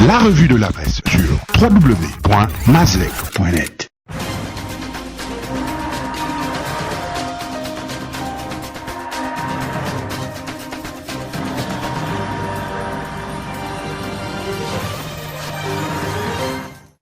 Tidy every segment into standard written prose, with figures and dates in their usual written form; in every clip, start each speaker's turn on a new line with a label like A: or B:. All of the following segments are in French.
A: La revue de la presse sur www.mazlec.net.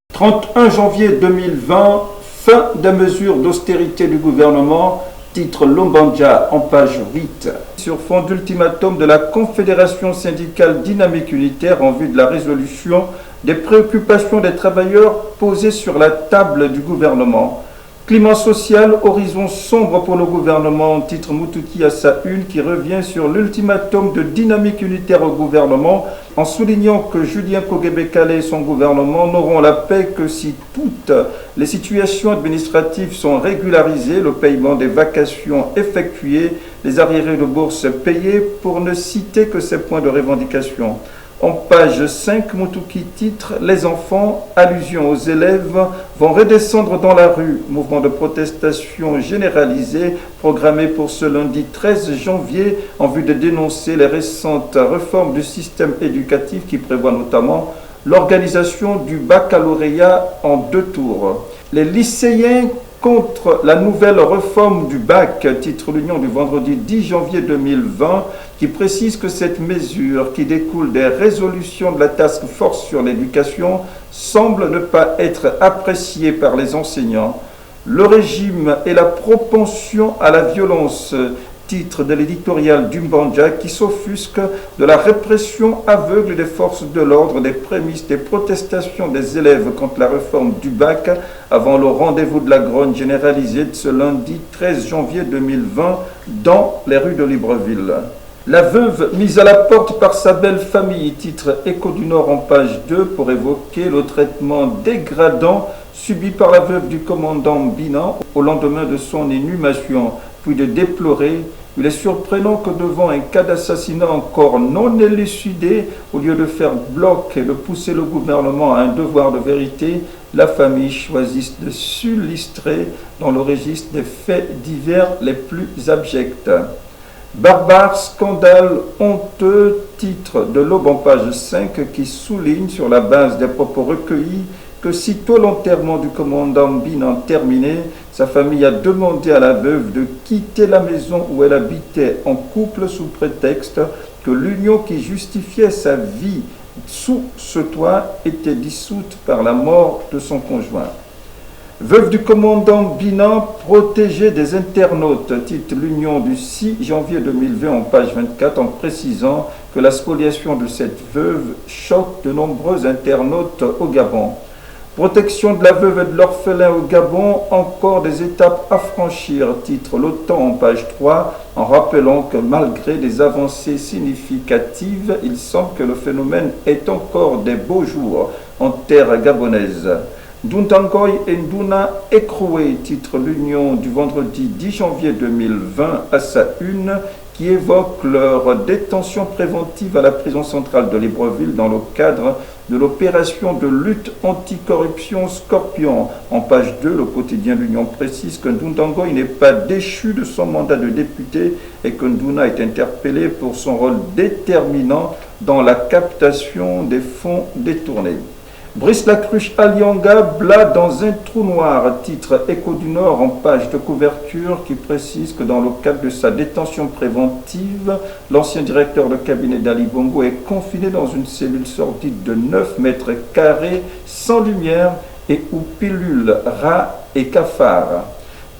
B: « 31 janvier 2020, fin des mesures d'austérité du gouvernement », titre Lombanja en page 8. Sur fond d'ultimatum de la Confédération syndicale dynamique unitaire en vue de la résolution des préoccupations des travailleurs posées sur la table du gouvernement. Climat social, horizon sombre pour le gouvernement, titre Moutouki à sa une qui revient sur l'ultimatum de dynamique unitaire au gouvernement en soulignant que Julien Kogebekale et son gouvernement n'auront la paix que si toutes les situations administratives sont régularisées, le paiement des vacations effectuées, les arriérés de bourse payés, pour ne citer que ces points de revendication. En page 5, Moutouki titre « Les enfants, allusion aux élèves, vont redescendre dans la rue ». Mouvement de protestation généralisé programmé pour ce lundi 13 janvier en vue de dénoncer les récentes réformes du système éducatif qui prévoient notamment l'organisation du baccalauréat en 2 tours. Les lycéens contre la nouvelle réforme du bac, titre l'Union du vendredi 10 janvier 2020, qui précise que cette mesure, qui découle des résolutions de la Task Force sur l'éducation, semble ne pas être appréciée par les enseignants. Le régime et la propension à la violence, titre de l'éditorial d'Umbanja, qui s'offusque de la répression aveugle des forces de l'ordre, des prémices des protestations des élèves contre la réforme du bac avant le rendez-vous de la grogne généralisée de ce lundi 13 janvier 2020 dans les rues de Libreville. La veuve mise à la porte par sa belle famille, titre Écho du Nord en page 2 pour évoquer le traitement dégradant subi par la veuve du commandant Binan au lendemain de son inhumation, puis de déplorer. Il est surprenant que devant un cas d'assassinat encore non élucidé, au lieu de faire bloc et de pousser le gouvernement à un devoir de vérité, la famille choisisse de s'illustrer dans le registre des faits divers les plus abjects. Barbare, scandale honteux, titre de l'Aube en page 5 qui souligne sur la base des propos recueillis que sitôt l'enterrement du commandant Binan terminé, sa famille a demandé à la veuve de quitter la maison où elle habitait en couple sous prétexte que l'union qui justifiait sa vie sous ce toit était dissoute par la mort de son conjoint. Veuve du commandant Binan, protégée des internautes, titre l'Union du 6 janvier 2020 en page 24 en précisant que la spoliation de cette veuve choque de nombreux internautes au Gabon. Protection de la veuve et de l'orphelin au Gabon, encore des étapes à franchir, titre l'OTAN en page 3, en rappelant que malgré des avancées significatives, il semble que le phénomène ait encore des beaux jours en terre gabonaise. Duntangoy et Nduna écroués, titre l'Union du vendredi 10 janvier 2020 à sa une, qui évoque leur détention préventive à la prison centrale de Libreville dans le cadre de l'opération de lutte anticorruption Scorpion. En page 2, le quotidien de l'Union précise que Ndundangoy n'est pas déchu de son mandat de député et que Nduna est interpellé pour son rôle déterminant dans la captation des fonds détournés. Brice Lacruche Alianga, Blas dans un trou noir, titre Écho du Nord en page de couverture qui précise que dans le cadre de sa détention préventive, l'ancien directeur de cabinet d'Ali Bongo est confiné dans une cellule sordide de 9 mètres carrés sans lumière et où pilules, rats et cafards.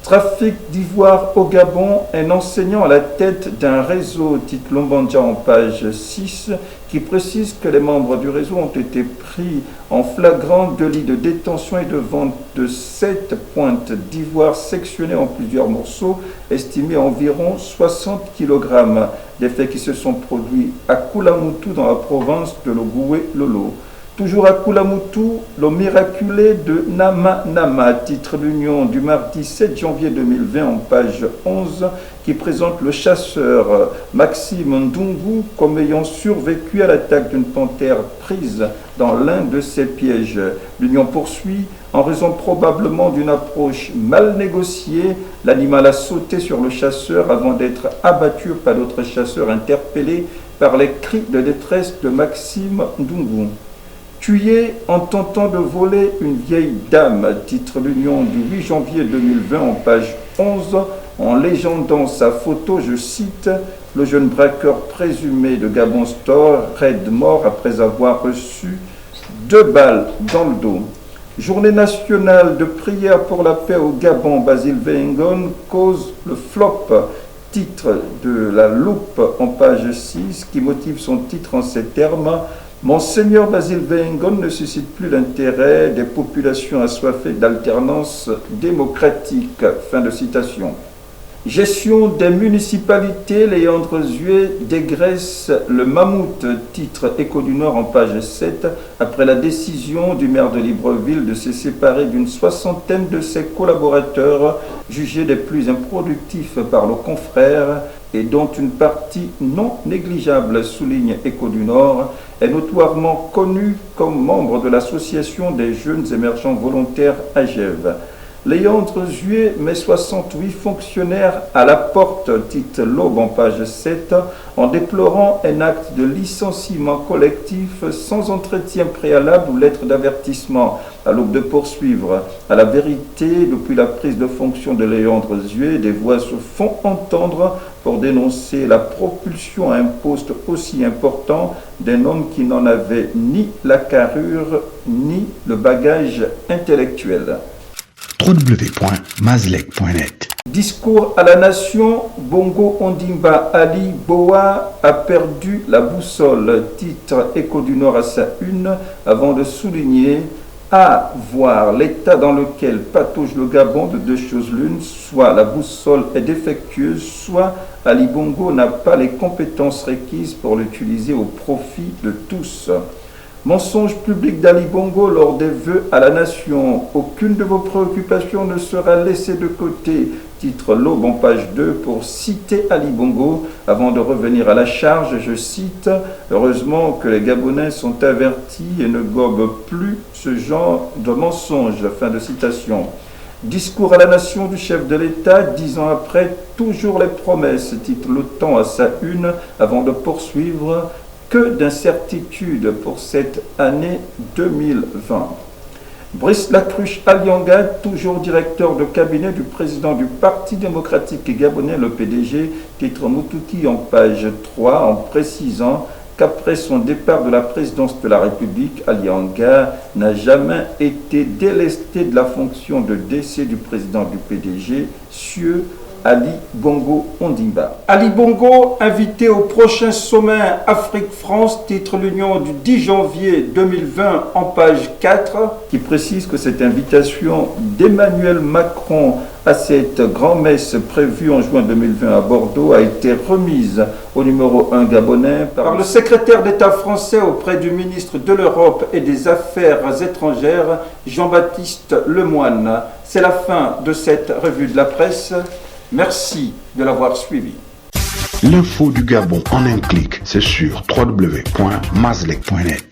B: Trafic d'ivoire au Gabon, un enseignant à la tête d'un réseau, titre Lombanja en page 6, qui précise que les membres du réseau ont été pris en flagrant délit de détention et de vente de 7 pointes d'ivoire sectionnées en plusieurs morceaux, estimés à environ 60 kg. Des faits qui se sont produits à Koulamoutou dans la province de Logoué-Lolo. Toujours à Koulamoutou, le miraculé de Nama Nama, titre l'Union du mardi 7 janvier 2020 en page 11, qui présente le chasseur Maxime Ndungu comme ayant survécu à l'attaque d'une panthère prise dans l'un de ses pièges. L'Union poursuit, en raison probablement d'une approche mal négociée, l'animal a sauté sur le chasseur avant d'être abattu par d'autres chasseurs interpellés par les cris de détresse de Maxime Ndungu. Tué en tentant de voler une vieille dame, titre l'Union du 8 janvier 2020 en page 11, en légendant sa photo, je cite, « Le jeune braqueur présumé de Gabon Store, raide mort après avoir reçu 2 balles dans le dos ». Journée nationale de prière pour la paix au Gabon, Basile Weyengon cause le flop. Titre de la Loupe en page 6 qui motive son titre en ces termes. Monseigneur Basile Weyengon ne suscite plus l'intérêt des populations assoiffées d'alternance démocratique. Fin de citation. Gestion des municipalités, Léandre Zué dégraisse le mammouth, titre Écho du Nord en page 7, après la décision du maire de Libreville de se séparer d'une 60aine de ses collaborateurs, jugés les plus improductifs par le confrère, et dont une partie non négligeable, souligne Écho du Nord, est notoirement connue comme membre de l'association des jeunes émergents volontaires AGEV. Léandre Zué met 68 fonctionnaires à la porte, titre l'Aube en page 7, en déplorant un acte de licenciement collectif sans entretien préalable ou lettre d'avertissement. À l'aube de poursuivre. À la vérité, depuis la prise de fonction de Léandre Zué, des voix se font entendre pour dénoncer la propulsion à un poste aussi important d'un homme qui n'en avait ni la carrure ni le bagage intellectuel.
A: www.mazlek.net.
B: Discours à la nation, Bongo Ondimba Ali Boa a perdu la boussole, titre Écho du Nord à sa une, avant de souligner à voir l'état dans lequel patauge le Gabon de 2 choses l'une, soit la boussole est défectueuse, soit Ali Bongo n'a pas les compétences requises pour l'utiliser au profit de tous. Mensonge public d'Ali Bongo lors des vœux à la nation. Aucune de vos préoccupations ne sera laissée de côté. Titre l'Aube en page 2 pour citer Ali Bongo. Avant de revenir à la charge, je cite « Heureusement que les Gabonais sont avertis et ne gobent plus ce genre de mensonges ». Fin de citation. Discours à la nation du chef de l'État, 10 ans après, toujours les promesses. Titre Le Temps à sa une avant de poursuivre. Que d'incertitudes pour cette année 2020. Brice Lacruche Alianga, toujours directeur de cabinet du président du Parti démocratique gabonais, le PDG, titre Moutouki en page 3, en précisant qu'après son départ de la présidence de la République, Alianga n'a jamais été délesté de la fonction de décès du président du PDG, Sieur Ali Bongo Ondimba. Ali Bongo, invité au prochain sommet Afrique-France, titre l'Union du 10 janvier 2020 en page 4, qui précise que cette invitation d'Emmanuel Macron à cette grand-messe prévue en juin 2020 à Bordeaux a été remise au numéro 1 gabonais par le secrétaire d'État français auprès du ministre de l'Europe et des Affaires étrangères, Jean-Baptiste Lemoyne. C'est la fin de cette revue de la presse. Merci de l'avoir suivi.
A: L'info du Gabon en un clic, c'est sur www.mazlek.net.